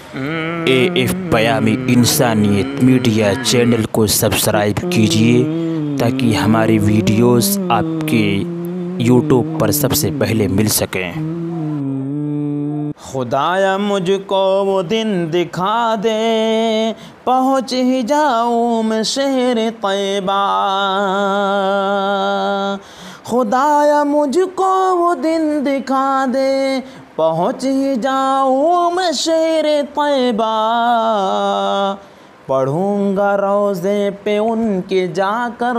AF पयामी इंसानियत media channel को subscribe कीजिए ताकि हमारी वीडियोस आपके यूट्यूब पर सबसे पहले मिल सकें। खुदाया मुझको वो दिन दिखा दे, पहुँच ही जाऊँ मैं शहर तैयबा। खुदाया मुझको वो दिन दिखा दे, पहुँच ही जाऊँ मैं शहर तैयबा। पढ़ूँगा रोज़े पे उनके जाकर,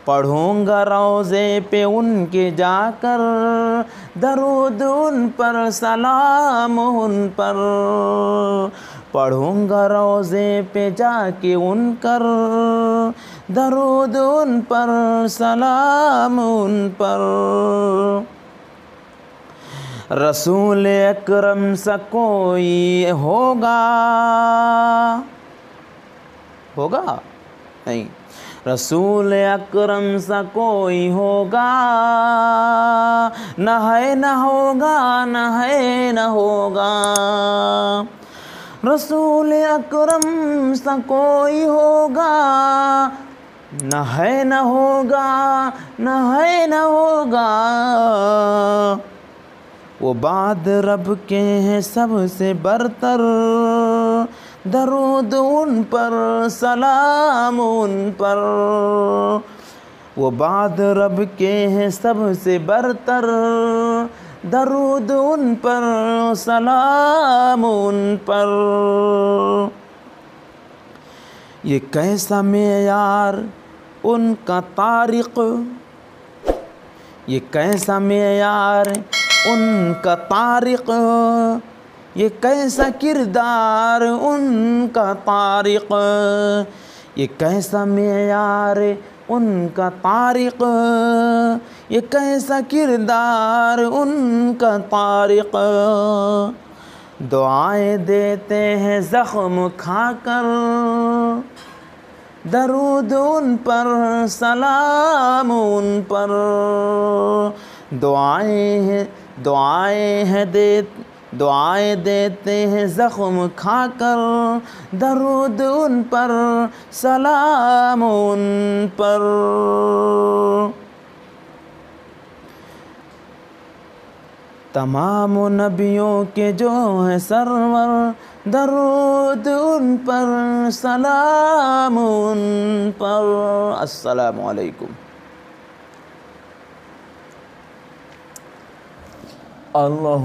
पढ़ूँगा रोज़े पे उनके जाकर, दरूद उन पर सलाम उन पर। पढ़ूँगा रोज़े पे जाके उनकर, दरूद उन पर सलाम उन पर। रसूल अकरम सा कोई होगा नहीं, रसूल अकरम सा कोई होगा, न है न होगा, न है न होगा। रसूल अकरम सा कोई होगा, न है न होगा, न है न होगा। वो बाद रब के हैं सबसे बरतर, दरूद उन पर सलाम उन पर। वो बाद रब के हैं सबसे बरतर, दरूद उन पर सलाम उन पर। ये कैसा मेयार उनका तारिक, ये कैसा मेयार उनका तारिक, ये कैसा किरदार उनका तारिक। ये कैसा मेयार उनका तारिक, ये कैसा किरदार उनका तारिक। दुआएं देते हैं ज़ख्म खाकर, दरूद उन पर सलाम उन पर। दुआएं देते हैं ज़ख्म खाकर, दरूद उन पर सलाम उन पर। तमाम नबियों के जो है सरवर, दरूद उन पर सलाम उन पर। अस्सलामु अलैकुम। अल्लाह